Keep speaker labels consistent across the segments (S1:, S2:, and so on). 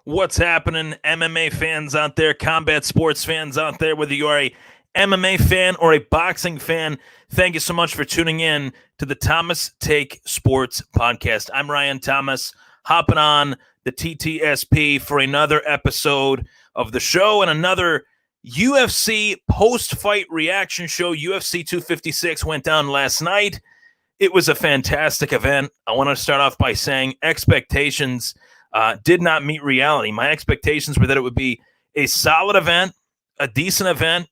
S1: What's happening, MMA fans out there, combat sports fans out there, whether you are a MMA fan or a boxing fan, thank you so much for tuning in to the Thomas Take Sports Podcast. I'm Ryan Thomas, hopping on the TTSP for another episode of the show and another UFC post-fight reaction show. UFC 256 went down last night. It was a fantastic event. I want to start off by saying expectations did not meet reality. My expectations were that it would be a solid event, a decent event.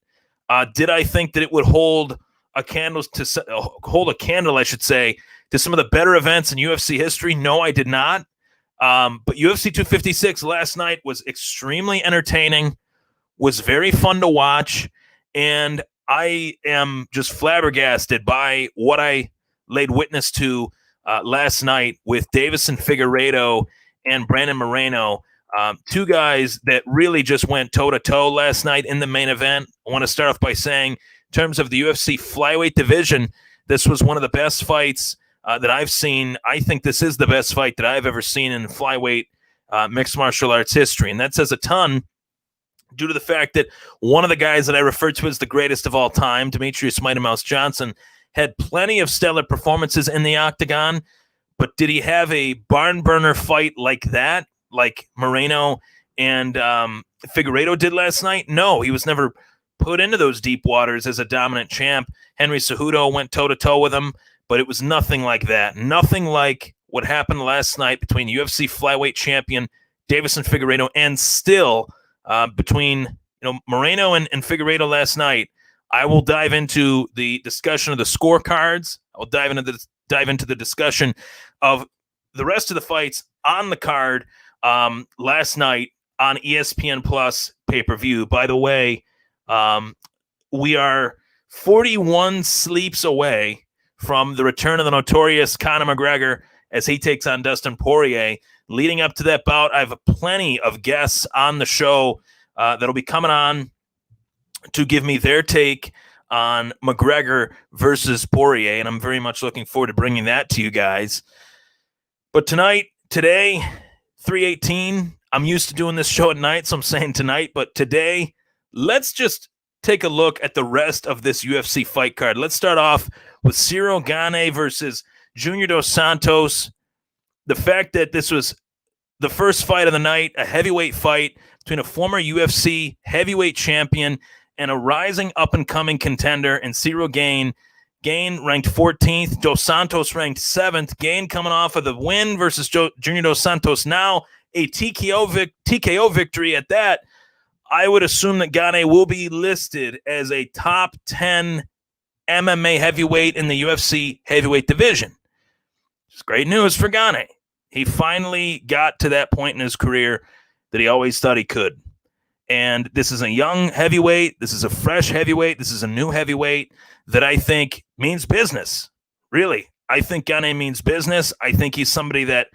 S1: Did I think that it would hold a candle, I should say, to some of the better events in UFC history? No, I did not. But UFC 256 last night was extremely entertaining, was very fun to watch, and I am just flabbergasted by what I laid witness to last night with Deiveson Figuerado and Brandon Moreno, two guys that really just went toe-to-toe last night in the main event. I want to start off by saying, in terms of the UFC Flyweight Division, this was one of the best fights that I've seen. I think this is the best fight that I've ever seen in flyweight mixed martial arts history, and that says a ton due to the fact that one of the guys that I refer to as the greatest of all time, Demetrius Mighty Mouse Johnson, had plenty of stellar performances in the octagon. But did he have a barn burner fight like that, like Moreno and Figueredo did last night? No, he was never put into those deep waters as a dominant champ. Henry Cejudo went toe-to-toe with him, but it was nothing like that. Nothing like what happened last night between UFC flyweight champion Deiveson Figueredo and still between Moreno and Figueredo last night. I will dive into the discussion of the scorecards. I'll dive into the discussion of the rest of the fights on the card last night on ESPN Plus pay-per-view. By the way, we are 41 sleeps away from the return of the notorious Conor McGregor as he takes on Dustin Poirier. Leading up to that bout, I have plenty of guests on the show that'll be coming on to give me their take on McGregor versus Poirier, and I'm very much looking forward to bringing that to you guys. But today, 3:18, I'm used to doing this show at night, so I'm saying tonight, but today, let's just take a look at the rest of this UFC fight card. Let's start off with Cyril Gane versus Junior Dos Santos. The fact that this was the first fight of the night, a heavyweight fight between a former UFC heavyweight champion and a rising up-and-coming contender in Cyril Gane. Gane ranked 14th. Dos Santos ranked 7th. Gane coming off of the win versus Junior Dos Santos. Now a TKO victory at that. I would assume that Gane will be listed as a top 10 MMA heavyweight in the UFC heavyweight division. It's great news for Gane. He finally got to that point in his career that he always thought he could. And this is a young heavyweight. This is a fresh heavyweight. This is a new heavyweight that I think means business. Really, I think Gane means business. I think he's somebody that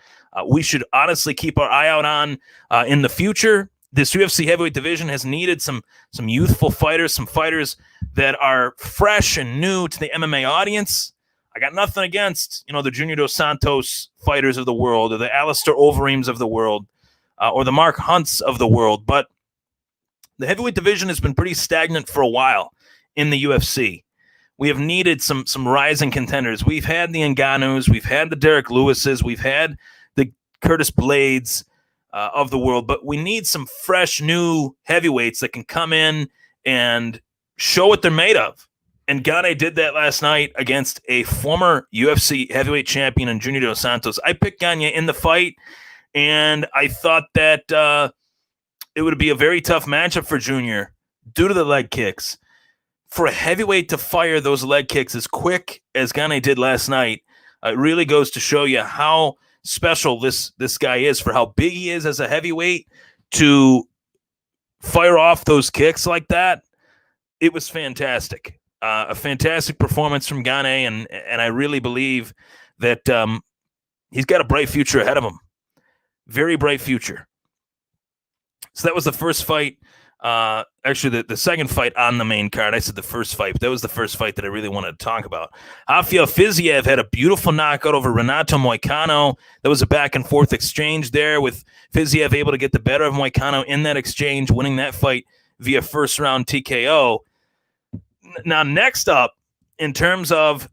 S1: we should honestly keep our eye out on in the future. This UFC heavyweight division has needed some youthful fighters, some fighters that are fresh and new to the MMA audience. I got nothing against, the Junior Dos Santos fighters of the world, or the Alistair Overeems of the world, or the Mark Hunts of the world, but the heavyweight division has been pretty stagnant for a while in the UFC. We have needed some rising contenders. We've had the Ngannous, we've had the Derek Lewises, we've had the Curtis Blades of the world, but we need some fresh new heavyweights that can come in and show what they're made of. And Gane did that last night against a former UFC heavyweight champion in Junior Dos Santos. I picked Gane in the fight, and I thought that it would be a very tough matchup for Junior due to the leg kicks. For a heavyweight to fire those leg kicks as quick as Gane did last night, it really goes to show you how special this guy is, for how big he is as a heavyweight to fire off those kicks like that. It was fantastic. A fantastic performance from Gane, and I really believe that he's got a bright future ahead of him. Very bright future. So that was the first fight Actually, the second fight on the main card. I said the first fight, but that was the first fight that I really wanted to talk about. Rafael Fiziev had a beautiful knockout over Renato Moicano. There was a back-and-forth exchange there with Fiziev able to get the better of Moicano in that exchange, winning that fight via first-round TKO. Now, next up, in terms of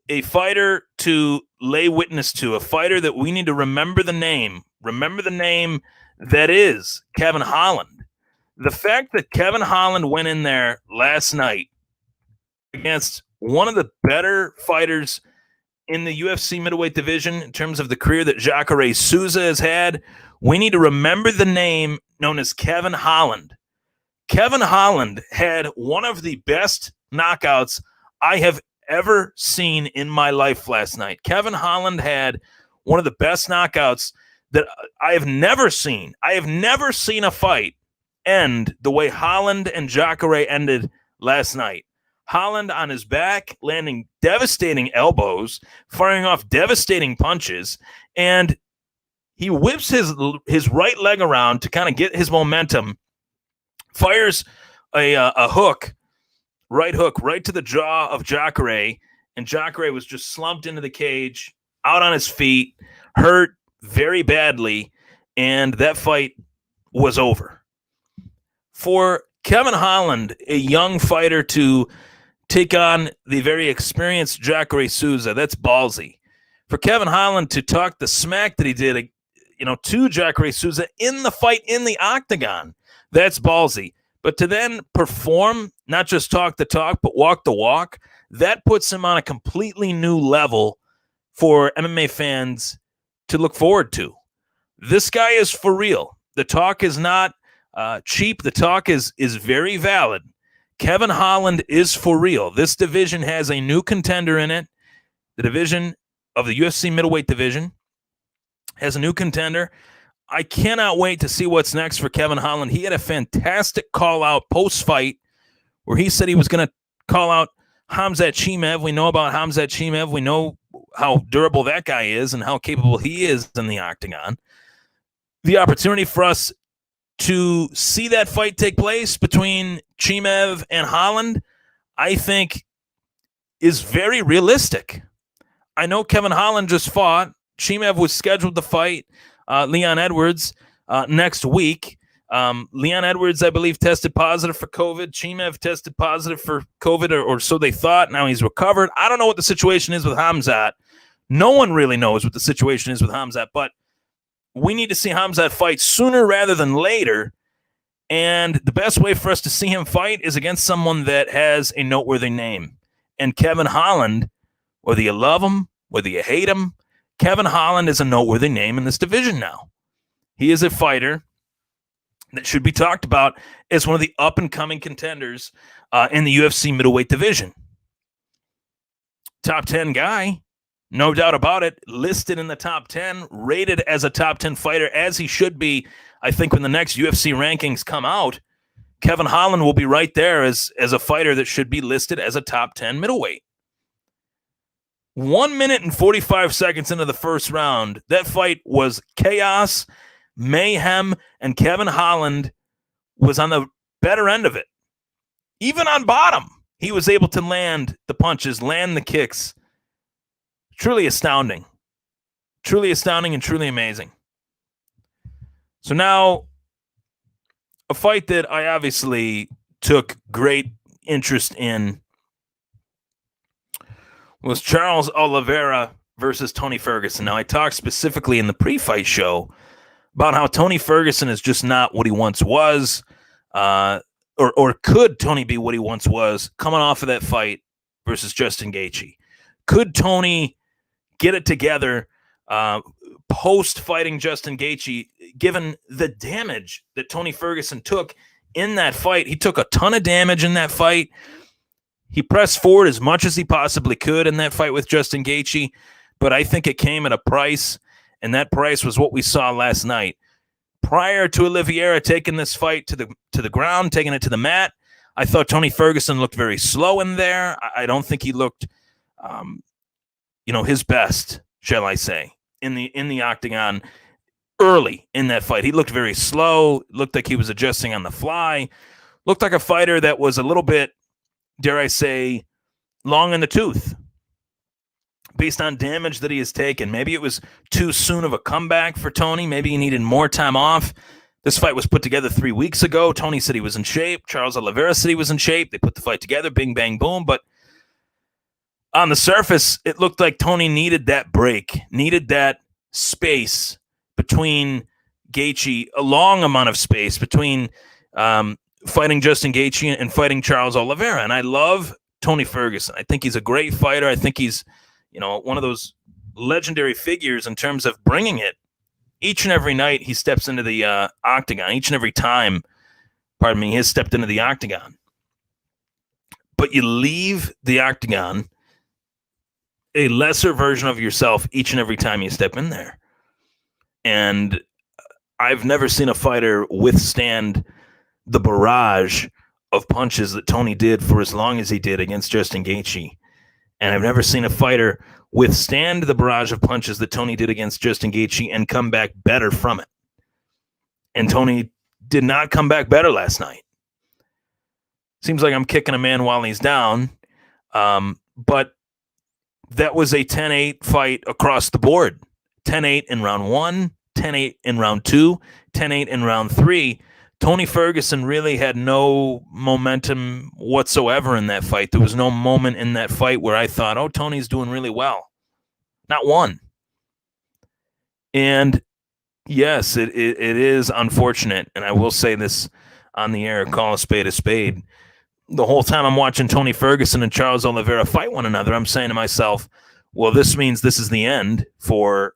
S1: a fighter to lay witness to, a fighter that we need to remember the name that is Kevin Holland. The fact that Kevin Holland went in there last night against one of the better fighters in the UFC middleweight division in terms of the career that Jacare Souza has had, we need to remember the name known as Kevin Holland. Kevin Holland had one of the best knockouts I have ever seen in my life last night. Kevin Holland had one of the best knockouts that I have never seen. I have never seen a fight end the way Holland and Jacare ended last night. Holland on his back, landing devastating elbows, firing off devastating punches, and he whips his right leg around to kind of get his momentum, fires a hook, right hook, right to the jaw of Jacare, and Jacare was just slumped into the cage, out on his feet, hurt very badly, and that fight was over. For Kevin Holland, a young fighter, to take on the very experienced Jacare Souza, that's ballsy. For Kevin Holland to talk the smack that he did, to Jacare Souza in the fight in the octagon, that's ballsy. But to then perform, not just talk the talk, but walk the walk, that puts him on a completely new level for MMA fans to look forward to. This guy is for real. The talk is not cheap. The talk is very valid. Kevin Holland is for real. This division has a new contender in it. The division of the UFC middleweight division has a new contender. I cannot wait to see what's next for Kevin Holland. He had a fantastic call-out post-fight where he said he was going to call out Khamzat Chimaev. We know about Khamzat Chimaev. We know how durable that guy is and how capable he is in the octagon. The opportunity for us to see that fight take place between Chimaev and Holland, I think, is very realistic. I know Kevin Holland just fought. Chimaev was scheduled to fight Leon Edwards next week. Leon Edwards, I believe, tested positive for COVID. Chimaev tested positive for COVID, or so they thought. Now he's recovered. I don't know what the situation is with Khamzat. No one really knows what the situation is with Khamzat, but we need to see Khamzat fight sooner rather than later. And the best way for us to see him fight is against someone that has a noteworthy name. And Kevin Holland, whether you love him, whether you hate him, Kevin Holland is a noteworthy name in this division now. He is a fighter that should be talked about as one of the up-and-coming contenders in the UFC middleweight division. Top 10 guy, no doubt about it, listed in the top 10, rated as a top 10 fighter, as he should be. I think when the next UFC rankings come out, Kevin Holland will be right there as a fighter that should be listed as a top 10 middleweight. 1 minute and 45 seconds into the first round, that fight was chaos, mayhem, and Kevin Holland was on the better end of it. Even on bottom, he was able to land the punches, land the kicks. Truly astounding. Truly astounding and truly amazing. So now, a fight that I obviously took great interest in was Charles Oliveira versus Tony Ferguson. Now, I talked specifically in the pre-fight show about how Tony Ferguson is just not what he once was, or could Tony be what he once was coming off of that fight versus Justin Gaethje? Could Tony get it together post-fighting Justin Gaethje, given the damage that Tony Ferguson took in that fight? He took a ton of damage in that fight. He pressed forward as much as he possibly could in that fight with Justin Gaethje, but I think it came at a price, and that price was what we saw last night. Prior to Oliveira taking this fight to the ground, taking it to the mat, I thought Tony Ferguson looked very slow in there. I don't think he looked, his best, shall I say, in the octagon. early in that fight. He looked very slow, looked like he was adjusting on the fly, looked like a fighter that was a little bit, dare I say, long in the tooth based on damage that he has taken. Maybe it was too soon of a comeback for Tony. Maybe he needed more time off. This fight was put together 3 weeks ago. Tony said he was in shape. Charles Oliveira said he was in shape. They put the fight together, bing, bang, boom. But on the surface, it looked like Tony needed that break, needed that space between Gaethje, a long amount of space between fighting Justin Gaethje and fighting Charles Oliveira. And I love Tony Ferguson. I think he's a great fighter. I think he's, one of those legendary figures in terms of bringing it. Each and every night he steps into the octagon. Each and every time, he has stepped into the octagon. But you leave the octagon a lesser version of yourself each and every time you step in there. And I've never seen a fighter withstand the barrage of punches that Tony did for as long as he did against Justin Gaethje. And I've never seen a fighter withstand the barrage of punches that Tony did against Justin Gaethje and come back better from it. And Tony did not come back better last night. Seems like I'm kicking a man while he's down. But that was a 10-8 fight across the board. 10-8 in round 1, 10-8 in round 2, 10-8 in round 3. Tony Ferguson really had no momentum whatsoever in that fight. There was no moment in that fight where I thought, oh, Tony's doing really well. Not one. And yes, it is unfortunate, and I will say this on the air, call a spade a spade. The whole time I'm watching Tony Ferguson and Charles Oliveira fight one another, I'm saying to myself, well, this means this is the end for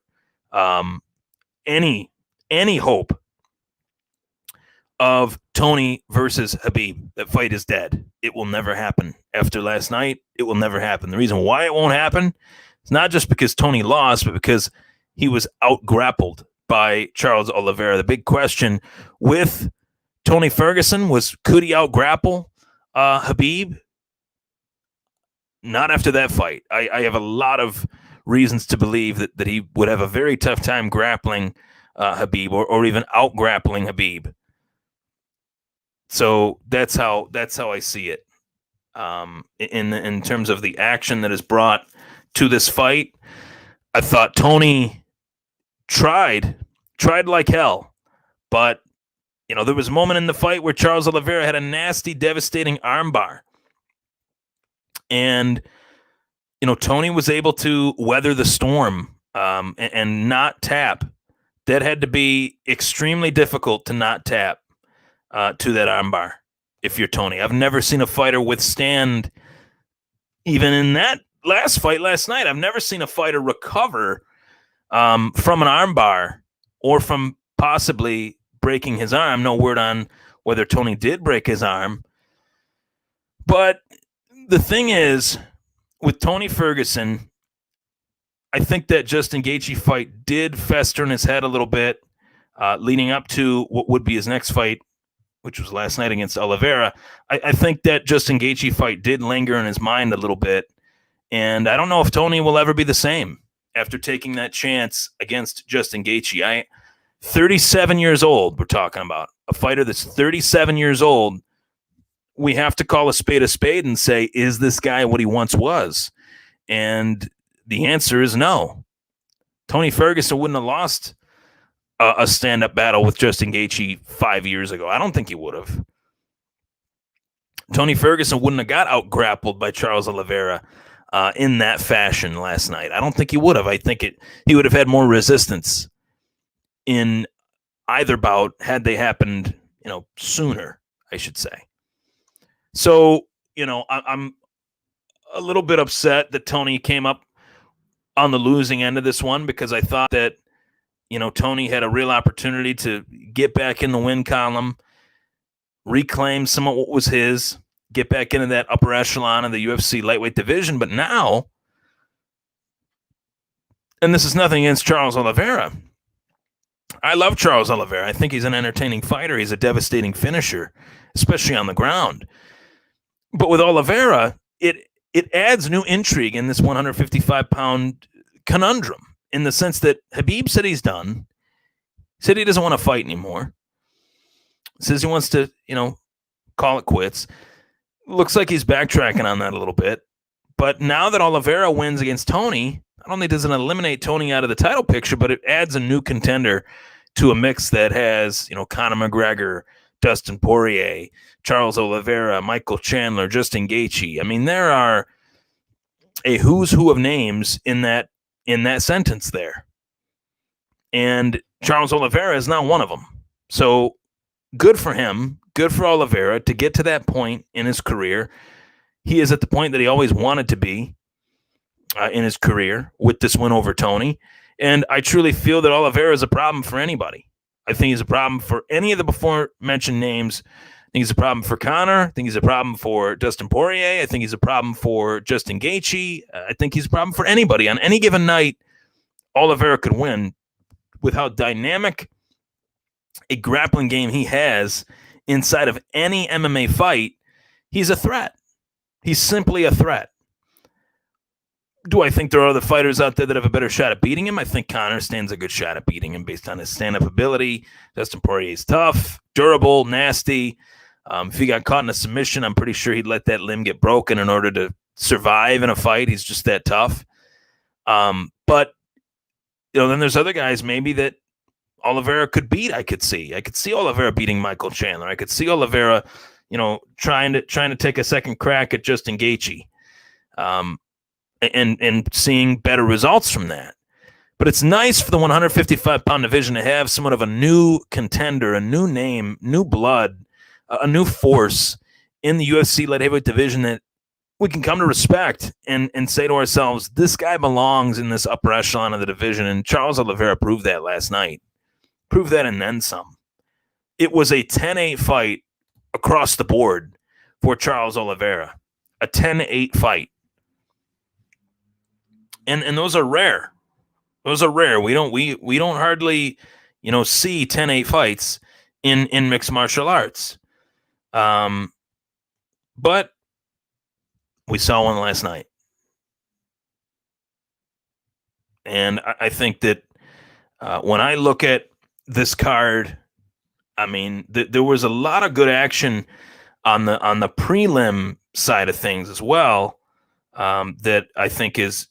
S1: any hope of Tony versus Khabib. That fight is dead. It will never happen. After last night, it will never happen. The reason why it won't happen is not just because Tony lost, but because he was out-grappled by Charles Oliveira. The big question with Tony Ferguson was, could he out-grapple Khabib? Not after that fight. I have a lot of reasons to believe that he would have a very tough time grappling Khabib or even out-grappling Khabib. So that's how I see it. In terms of the action that is brought to this fight, I thought Tony tried like hell, but there was a moment in the fight where Charles Oliveira had a nasty, devastating armbar, and Tony was able to weather the storm and not tap. That had to be extremely difficult to not tap to that armbar if you're Tony. I've never seen a fighter withstand, even in that last fight last night, I've never seen a fighter recover from an armbar or from possibly breaking his arm. No word on whether Tony did break his arm. But the thing is, with Tony Ferguson, I think that Justin Gaethje fight did fester in his head a little bit leading up to what would be his next fight, which was last night against Oliveira. I think that Justin Gaethje fight did linger in his mind a little bit. And I don't know if Tony will ever be the same after taking that chance against Justin Gaethje. 37 years old, we're talking about. A fighter that's 37 years old. We have to call a spade and say, is this guy what he once was? And the answer is no. Tony Ferguson wouldn't have lost a stand-up battle with Justin Gaethje 5 years ago. I don't think he would have. Tony Ferguson wouldn't have got out-grappled by Charles Oliveira in that fashion last night. I don't think he would have. I think he would have had more resistance in either bout had they happened, sooner, I should say. So, I'm a little bit upset that Tony came up on the losing end of this one, because I thought that, Tony had a real opportunity to get back in the win column, reclaim some of what was his, get back into that upper echelon of the UFC lightweight division. But now, and this is nothing against Charles Oliveira, I love Charles Oliveira. I think he's an entertaining fighter. He's a devastating finisher, especially on the ground. But with Oliveira, it adds new intrigue in this 155-pound conundrum, in the sense that Khabib said he's done. Said he doesn't want to fight anymore. Says he wants to, call it quits. Looks like he's backtracking on that a little bit. But now that Oliveira wins against Tony, not only does it eliminate Tony out of the title picture, but it adds a new contender to a mix that has, Conor McGregor, Dustin Poirier, Charles Oliveira, Michael Chandler, Justin Gaethje. I mean, there are a who's who of names in that sentence there. And Charles Oliveira is not one of them. So good for him, good for Oliveira to get to that point in his career. He is at the point that he always wanted to be in his career with this win over Tony. And I truly feel that Oliveira is a problem for anybody. I think he's a problem for any of the before-mentioned names. I think he's a problem for Conor. I think he's a problem for Dustin Poirier. I think he's a problem for Justin Gaethje. I think he's a problem for anybody. On any given night, Oliveira could win with how dynamic a grappling game he has inside of any MMA fight. He's a threat. He's simply a threat. Do I think there are other fighters out there that have a better shot at beating him? I think Conor stands a good shot at beating him based on his stand-up ability. Dustin Poirier's tough, durable, nasty. If he got caught in a submission, I'm pretty sure he'd let that limb get broken in order to survive in a fight. He's just that tough. But then there's other guys maybe that Oliveira could beat. I could see Oliveira beating Michael Chandler. I could see Oliveira, trying to take a second crack at Justin Gaethje. And seeing better results from that. But it's nice for the 155-pound division to have somewhat of a new contender, a new name, new blood, a new force in the UFC light heavyweight division that we can come to respect and say to ourselves, this guy belongs in this upper echelon of the division. And Charles Oliveira proved that last night. Proved that and then some. It was a 10-8 fight across the board for Charles Oliveira. A 10-8 fight. And those are rare. Those are rare. We don't hardly, see 10-8 fights in mixed martial arts. But we saw one last night. And I think that when I look at this card, I mean, there was a lot of good action on the prelim side of things as well, that I think is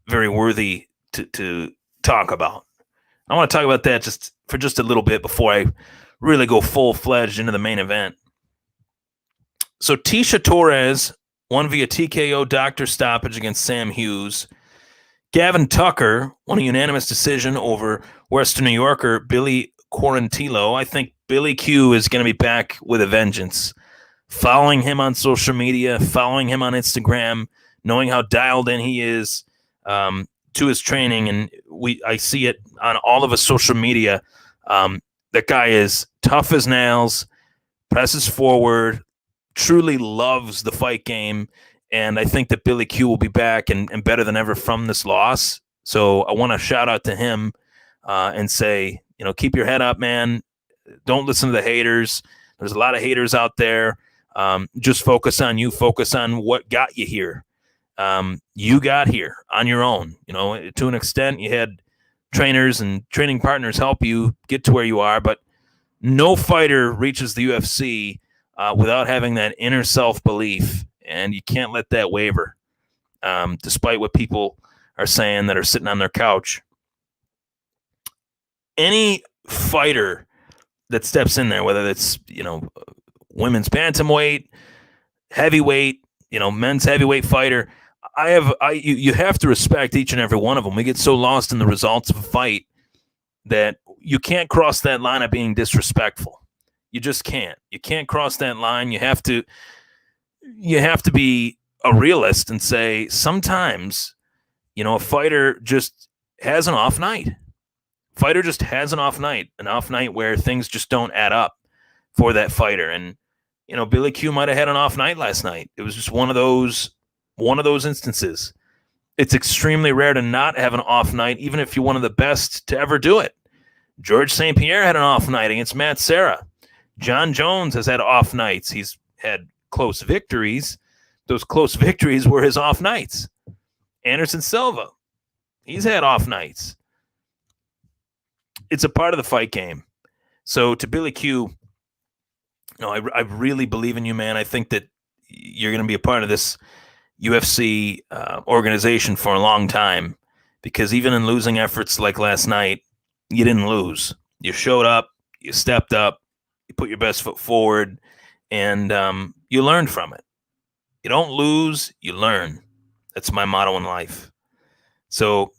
S1: very worthy to talk about. I want to talk about that just a little bit before I really go full-fledged into the main event. So Tisha Torres won via TKO doctor stoppage against Sam Hughes. Gavin Tucker won a unanimous decision over Western New Yorker Billy Quarantillo. I think Billy Q is going to be back with a vengeance. Following him on social media, following him on Instagram, knowing how dialed in he is to his training, and I see it on all of his social media. That guy is tough as nails, presses forward, truly loves the fight game, and I think that Billy Q will be back and better than ever from this loss. So I want to shout out to him and say, keep your head up, man. Don't listen to the haters. There's a lot of haters out there. Just focus on you. Focus on what got you here. You got here on your own. To an extent, you had trainers and training partners help you get to where you are, but no fighter reaches the UFC without having that inner self-belief, and you can't let that waver, despite what people are saying that are sitting on their couch. Any fighter that steps in there, whether it's, women's bantamweight, heavyweight, men's heavyweight fighter, you have to respect each and every one of them. We get so lost in the results of a fight that you can't cross that line of being disrespectful. You just can't. You can't cross that line. You have to be a realist and say sometimes, a fighter just has an off night. Fighter just has an off night where things just don't add up for that fighter. And, Billy Q might have had an off night last night. It was just one of those instances. It's extremely rare to not have an off night, even if you're one of the best to ever do it. George St. Pierre had an off night against Matt Serra. John Jones has had off nights. He's had close victories. Those close victories were his off nights. Anderson Silva, he's had off nights. it's a part of the fight game. So to Billy Q, I really believe in you, man. I think that you're going to be a part of this UFC organization for a long time, because even in losing efforts like last night, you didn't lose. You showed up, you stepped up, you put your best foot forward, and you learned from it. You don't lose, you learn. That's my motto in life. So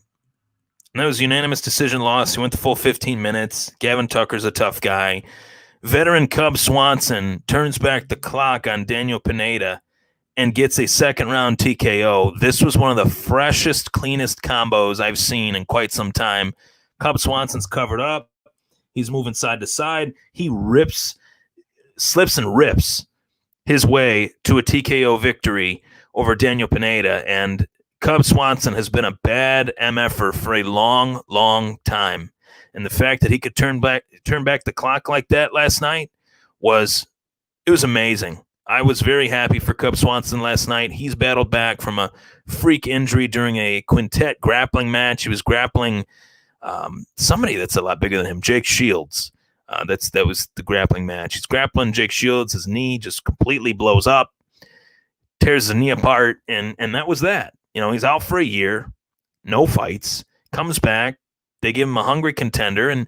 S1: that was a unanimous decision loss. He went the full 15 minutes. Gavin Tucker's a tough guy. Veteran Cub Swanson turns back the clock on Daniel Pineda and gets a second-round TKO. This was one of the freshest, cleanest combos I've seen in quite some time. Cub Swanson's covered up. He's moving side to side. He slips and rips his way to a TKO victory over Daniel Pineda. And Cub Swanson has been a bad MFer for a long, long time. And the fact that he could turn back the clock like that last night was amazing. I was very happy for Cub Swanson last night. He's battled back from a freak injury during a quintet grappling match. He was grappling somebody that's a lot bigger than him, Jake Shields. That was the grappling match. He's grappling Jake Shields. His knee just completely blows up, tears the knee apart, and that was that. He's out for a year, no fights, comes back. They give him a hungry contender, and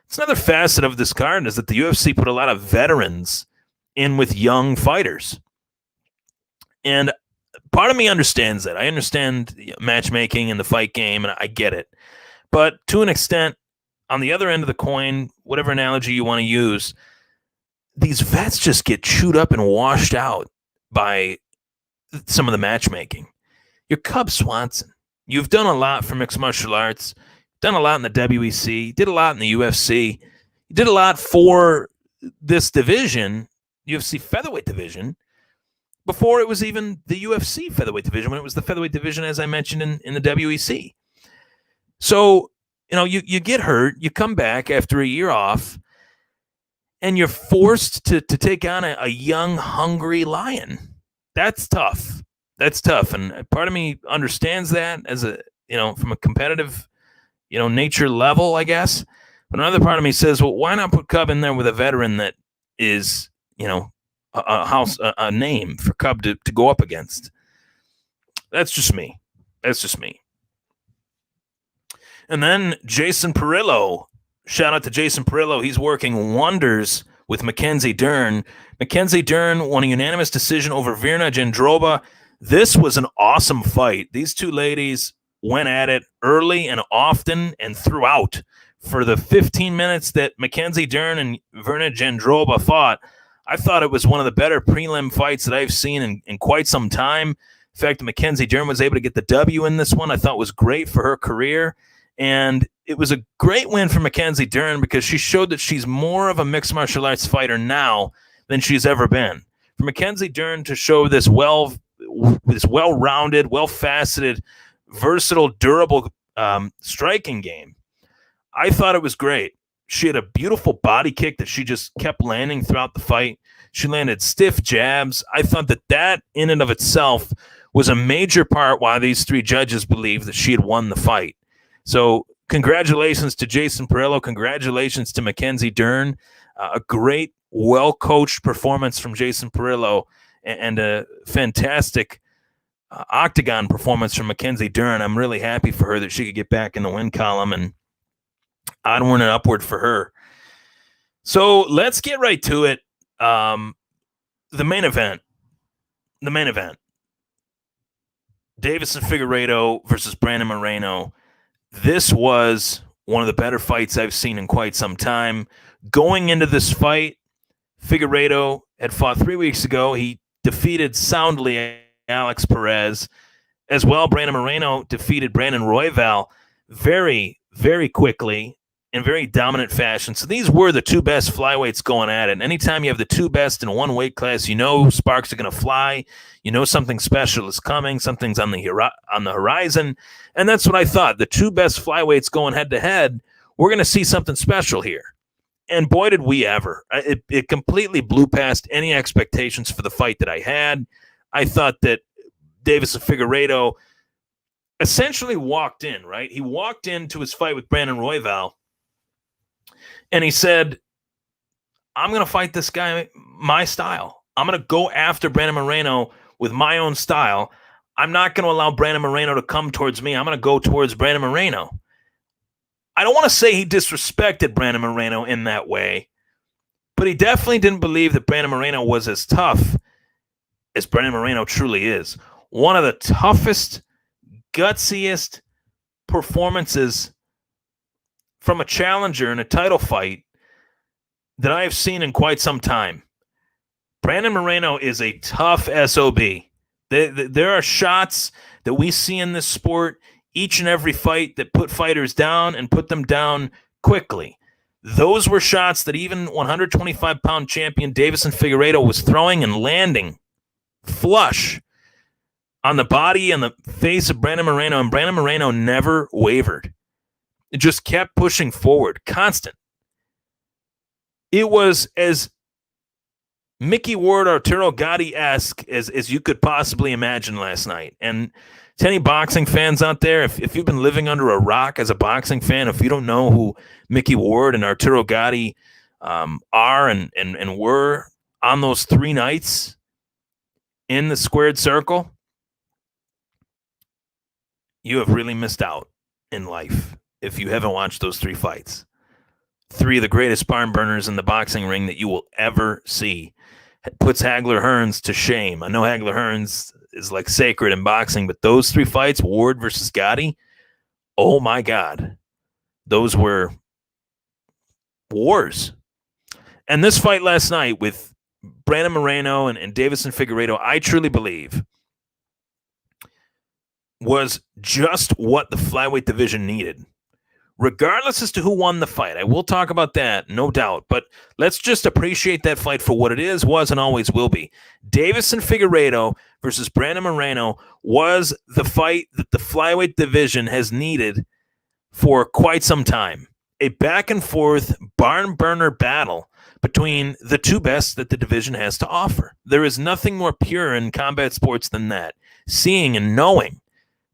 S1: it's another facet of this card is that the UFC put a lot of veterans in with young fighters. And part of me understands that. I understand matchmaking and the fight game, and I get it. But to an extent, on the other end of the coin, whatever analogy you want to use, these vets just get chewed up and washed out by some of the matchmaking. You're Cub Swanson. You've done a lot for mixed martial arts, done a lot in the WEC, did a lot in the UFC, you did a lot for this division, UFC Featherweight Division, before it was even the UFC Featherweight Division, when it was the Featherweight Division, as I mentioned, in the WEC. So, you get hurt, you come back after a year off, and you're forced to take on a young, hungry lion. That's tough. That's tough. And part of me understands that as from a competitive, nature level, I guess. But another part of me says, well, why not put Cub in there with a veteran that is, a name for Cub to go up against? That's just me. And then Jason Perillo. Shout out to Jason Perillo. He's working wonders with Mackenzie Dern. Mackenzie Dern won a unanimous decision over Veronica Jandroba. This was an awesome fight. These two ladies went at it early and often and throughout. For the 15 minutes that Mackenzie Dern and Veronica Jandroba fought, I thought it was one of the better prelim fights that I've seen in quite some time. In fact, Mackenzie Dern was able to get the W in this one. I thought was great for her career. And it was a great win for Mackenzie Dern because she showed that she's more of a mixed martial arts fighter now than she's ever been. For Mackenzie Dern to show this well-rounded, well-faceted, versatile, durable striking game, I thought it was great. She had a beautiful body kick that she just kept landing throughout the fight. She landed stiff jabs. I thought that in and of itself was a major part why these three judges believed that she had won the fight. So congratulations to Jason Perillo. Congratulations to Mackenzie Dern. A great, well-coached performance from Jason Perillo and a fantastic octagon performance from Mackenzie Dern. I'm really happy for her that she could get back in the win column and onward and upward for her. So let's get right to it. The main event. Deiveson Figueiredo versus Brandon Moreno. This was one of the better fights I've seen in quite some time. Going into this fight, Figueiredo had fought 3 weeks ago. He defeated soundly Alex Perez. As well, Brandon Moreno defeated Brandon Royval very, very quickly in very dominant fashion. So these were the two best flyweights going at it. And anytime you have the two best in one weight class, sparks are going to fly. Something special is coming. Something's on the horizon. And that's what I thought. The two best flyweights going head-to-head, we're going to see something special here. And boy, did we ever. It completely blew past any expectations for the fight that I had. I thought that Deiveson Figueiredo essentially walked in, right? He walked into his fight with Brandon Royval And he said, I'm going to fight this guy my style. I'm going to go after Brandon Moreno with my own style. I'm not going to allow Brandon Moreno to come towards me. I'm going to go towards Brandon Moreno. I don't want to say he disrespected Brandon Moreno in that way, but he definitely didn't believe that Brandon Moreno was as tough as Brandon Moreno truly is. One of the toughest, gutsiest performances from a challenger in a title fight that I have seen in quite some time. Brandon Moreno is a tough SOB. There are shots that we see in this sport each and every fight that put fighters down and put them down quickly. Those were shots that even 125-pound champion Davison Figuerado was throwing and landing flush on the body and the face of Brandon Moreno, and Brandon Moreno never wavered. It just kept pushing forward, constant. It was as Mickey Ward, Arturo Gatti-esque as you could possibly imagine last night. And to any boxing fans out there, if you've been living under a rock as a boxing fan, if you don't know who Mickey Ward and Arturo Gatti are and were on those 3 nights in the squared circle, you have really missed out in life if you haven't watched those 3 fights. 3 of the greatest barn burners in the boxing ring that you will ever see. It puts Hagler Hearns to shame. I know Hagler Hearns is like sacred in boxing, but those 3 fights, Ward versus Gotti, oh my God, those were wars. And this fight last night with Brandon Moreno and Davison Figueredo, I truly believe was just what the flyweight division needed. Regardless as to who won the fight, I will talk about that, no doubt. But let's just appreciate that fight for what it is, was, and always will be. Davison Figueredo versus Brandon Moreno was the fight that the flyweight division has needed for quite some time. A back-and-forth, barn-burner battle between the 2 best that the division has to offer. There is nothing more pure in combat sports than that. Seeing and knowing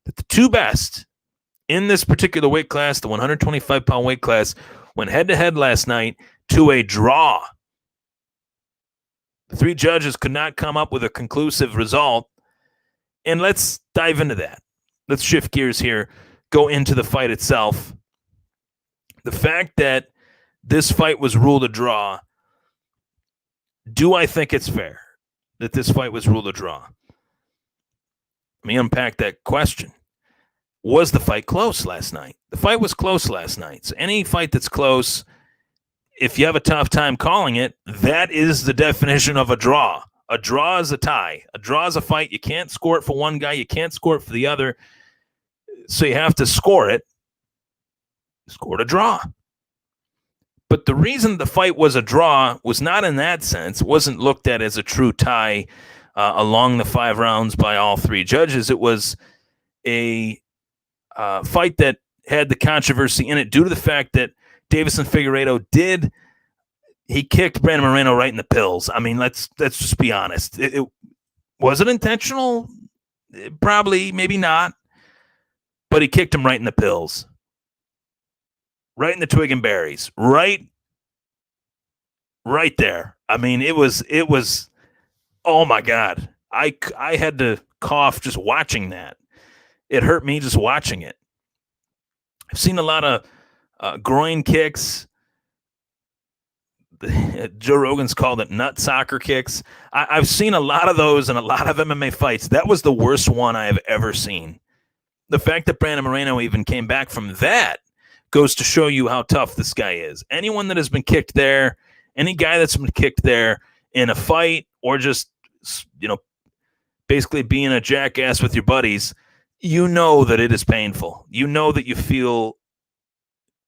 S1: that the 2 best in this particular weight class, the 125-pound weight class, went head-to-head last night to a draw. The 3 judges could not come up with a conclusive result. And let's dive into that. Let's shift gears here, go into the fight itself. The fact that this fight was ruled a draw, do I think it's fair that this fight was ruled a draw? Let me unpack that question. Was the fight close last night? The fight was close last night. So any fight that's close, if you have a tough time calling it, that is the definition of a draw. A draw is a tie. A draw is a fight. You can't score it for one guy. You can't score it for the other. So you have to score it. Scored a draw. But the reason the fight was a draw was not in that sense. It wasn't looked at as a true tie along the 5 rounds by all 3 judges. It was a fight that had the controversy in it due to the fact that Davison Figueredo he kicked Brandon Moreno right in the pills. I mean, let's just be honest. It was it intentional? Probably, maybe not. But he kicked him right in the pills. Right in the twig and berries. Right there. I mean, it was oh my God. I had to cough just watching that. It hurt me just watching it. I've seen a lot of groin kicks. Joe Rogan's called it nut soccer kicks. I've seen a lot of those in a lot of MMA fights. That was the worst one I have ever seen. The fact that Brandon Moreno even came back from that goes to show you how tough this guy is. Anyone that has been kicked there, any guy that's been kicked there in a fight or just, basically being a jackass with your buddies, you know that it is painful. You know that you feel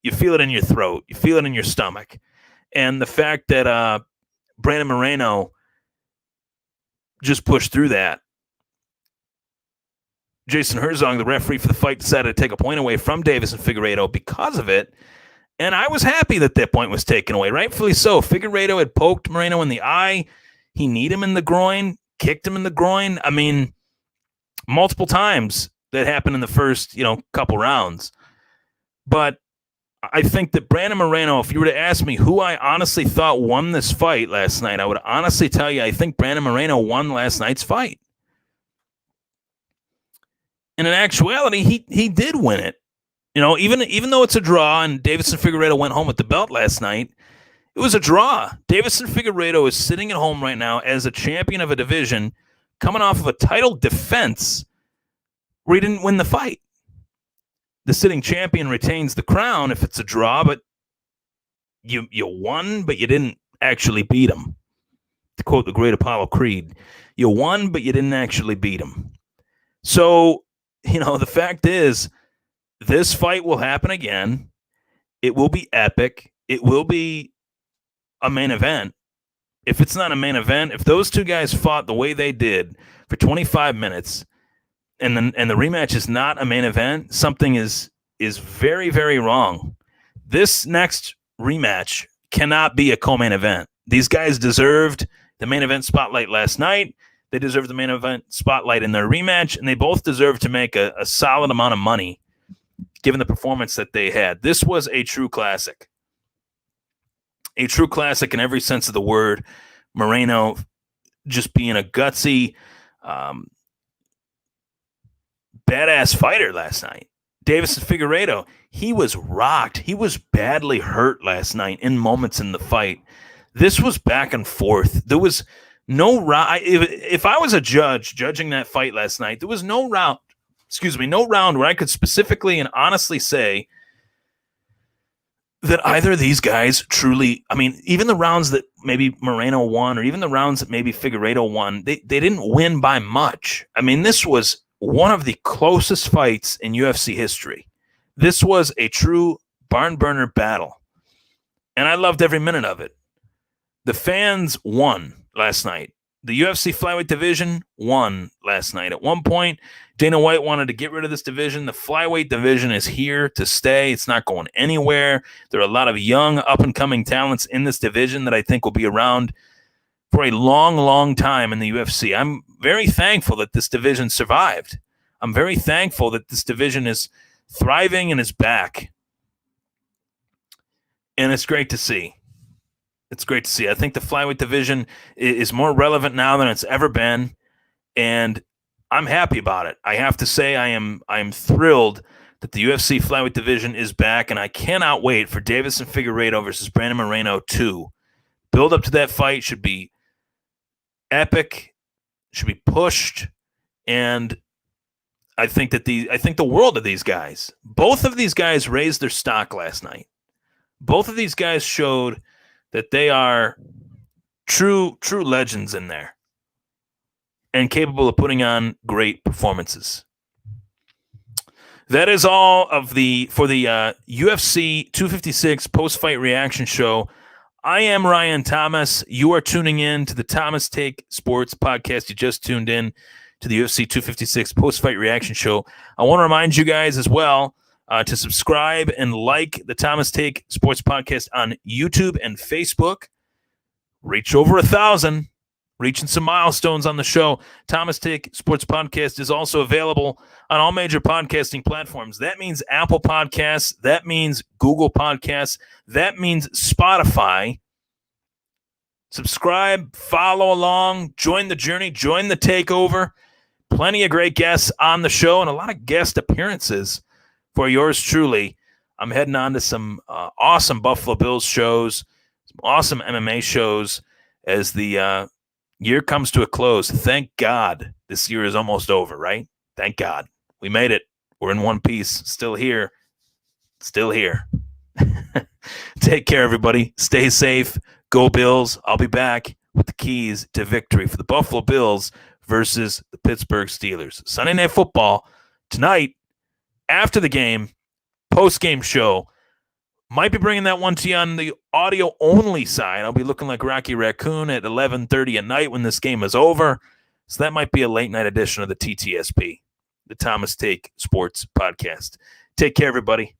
S1: it in your throat. You feel it in your stomach. And the fact that Brandon Moreno just pushed through that. Jason Herzog, the referee for the fight, decided to take a point away from Davison Figueredo because of it. And I was happy that point was taken away, rightfully so. Figueredo had poked Moreno in the eye. He kneed him in the groin, kicked him in the groin. I mean, multiple times that happened in the first, couple rounds. But I think that Brandon Moreno, if you were to ask me who I honestly thought won this fight last night, I would honestly tell you I think Brandon Moreno won last night's fight. And in actuality, he did win it. Even though it's a draw and Deiveson Figueredo went home with the belt last night, it was a draw. Deiveson Figueredo is sitting at home right now as a champion of a division, coming off of a title defense where he didn't win the fight. The sitting champion retains the crown if it's a draw, but you won, but you didn't actually beat him. To quote the great Apollo Creed, you won, but you didn't actually beat him. So, the fact is, this fight will happen again. It will be epic. It will be a main event. If it's not a main event, if those two guys fought the way they did for 25 minutes and the rematch is not a main event, something is very, very wrong. This next rematch cannot be a co-main event. These guys deserved the main event spotlight last night. They deserve the main event spotlight in their rematch, and they both deserve to make a solid amount of money given the performance that they had. This was a true classic. A true classic in every sense of the word. Moreno just being a gutsy, badass fighter last night. Deiveson Figueredo, he was rocked. He was badly hurt last night in moments in the fight. This was back and forth. There was no round. If I was a judge judging that fight last night, there was no round where I could specifically and honestly say that either of these guys truly, even the rounds that maybe Moreno won or even the rounds that maybe Figueredo won, they didn't win by much. This was one of the closest fights in UFC history. This was a true barn burner battle, and I loved every minute of it. The fans won last night. The UFC Flyweight Division won last night. At one point, Dana White wanted to get rid of this division. The Flyweight Division is here to stay. It's not going anywhere. There are a lot of young, up-and-coming talents in this division that I think will be around for a long, long time in the UFC. I'm very thankful that this division survived. I'm very thankful that this division is thriving and is back. And it's great to see. It's great to see. I think the Flyweight Division is more relevant now than it's ever been, and I'm happy about it. I have to say I am thrilled that the UFC Flyweight Division is back, and I cannot wait for Deiveson Figueredo versus Brandon Moreno 2. Build up to that fight should be epic, should be pushed, and I think the world of these guys. Both of these guys raised their stock last night. Both of these guys showed that they are true legends in there and capable of putting on great performances. That is all for the UFC 256 post-fight reaction show. I am Ryan Thomas. You are tuning in to the Thomas Take Sports Podcast. You just tuned in to the UFC 256 post-fight reaction show. I want to remind you guys as well to subscribe and like the Thomas Take Sports Podcast on YouTube and Facebook. Reach over 1,000. Reaching some milestones on the show. Thomas Take Sports Podcast is also available on all major podcasting platforms. That means Apple Podcasts. That means Google Podcasts. That means Spotify. Subscribe, follow along, join the journey, join the takeover. Plenty of great guests on the show and a lot of guest appearances for yours truly. I'm heading on to some awesome Buffalo Bills shows, some awesome MMA shows as the year comes to a close. Thank God this year is almost over, right? Thank God. We made it. We're in one piece. Still here. Still here. Take care, everybody. Stay safe. Go Bills. I'll be back with the keys to victory for the Buffalo Bills versus the Pittsburgh Steelers. Sunday Night Football tonight after the game, post-game show. Might be bringing that one to you on the audio-only side. I'll be looking like Rocky Raccoon at 11:30 at night when this game is over. So that might be a late-night edition of the TTSP, the Thomas Take Sports Podcast. Take care, everybody.